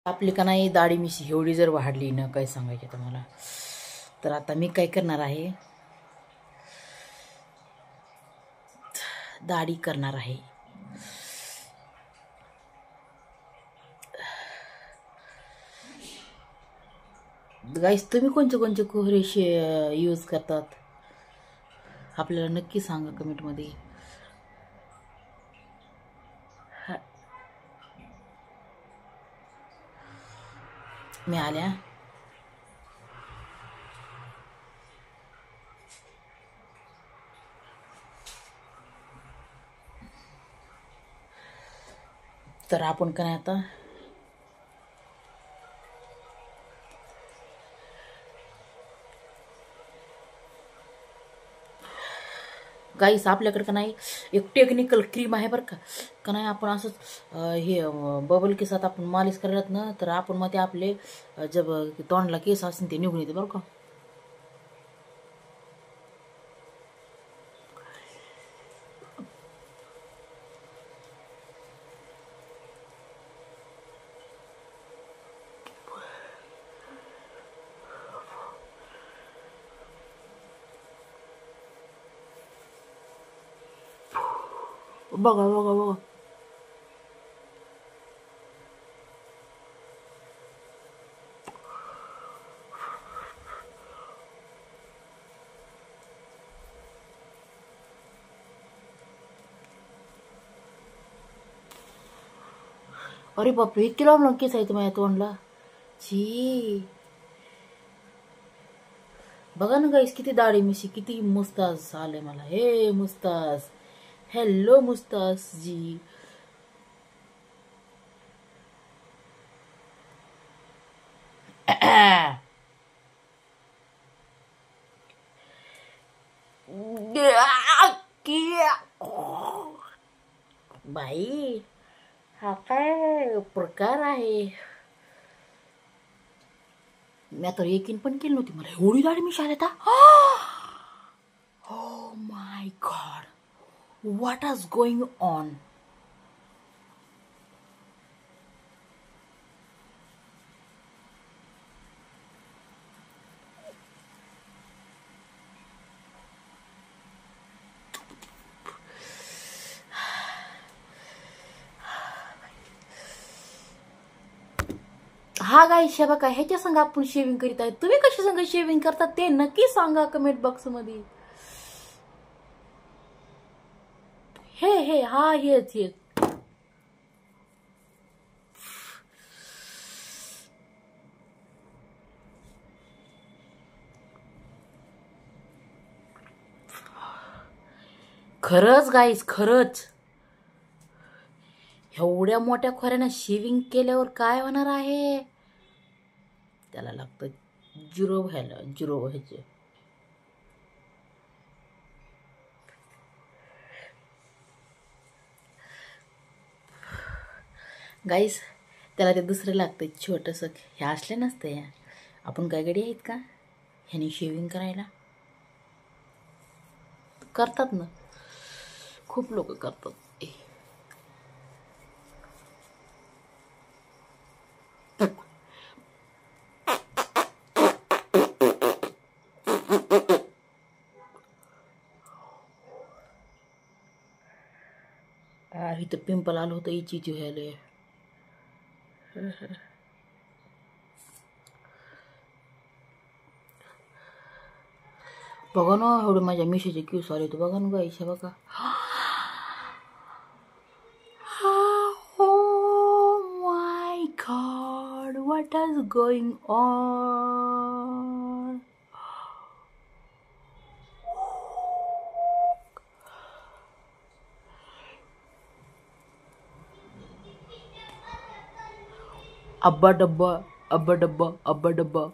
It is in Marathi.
आपली का नाही दाढी मिशी एवढी जर वाढली ना काय सांगायचं तुम्हाला. तर आता मी काय करणार आहे, दाढी करणार आहे. गाईस तुम्ही कोणते कोणते कोहरे यूज करतात आपल्याला नक्की सांगा कमेंटमध्ये. मी आल्या तर आपण काय आता गाईस आपल्याकडे का नाही एक टेक्निकल क्रीम आहे बरं का नाही. आपण असंच हे बबल केसात आपण मालिश करायलात ना तर आपण मग ते आपले जब तोंडला केस असतील ते निघून येते बरं का. बघा बघा बघा अरे बापरे इतकी लांब केस आहे माझ्या तोंडला. छी बघा ना गाईस किती दाढी मिशी किती मुस्तास आले मला. हे मुस्तास, हॅलो मुस्तास जी. बाई हा काय प्रकार आहे. मी आता यकीन पण केली नव्हती मला एवढी दाढी मिशी आल्या आता. Oh my God, what is going on? हा गाईस हे बघा ह्याच्या संग आपण शेविंग करीत आहे. तुम्ही कशा संग शेविंग करतात ते नक्की सांगा कमेंट बॉक्स मध्ये. हे हा हेच खरंच गाईस खरंच एवढ्या मोठ्या खोऱ्यानं शेविंग केल्यावर काय होणार आहे. त्याला लागतं झिरो व्हायचे. गाईस त्याला ते दुसरं लागतं छोटंसं. हे असले नसतं या आपण काय गडी आहेत का ह्याने शेविंग करायला. करतात ना खूप लोक करतात. इथं पिंपल आलं होतं इची व्हायला. बघा ना एवढे माझ्या मिशीचे केस आले तर बघा ना गाईस बघा. Oh my God, what is going on? अब्बा डब्बा अब्बा डब्बा अब्बा डब्बा.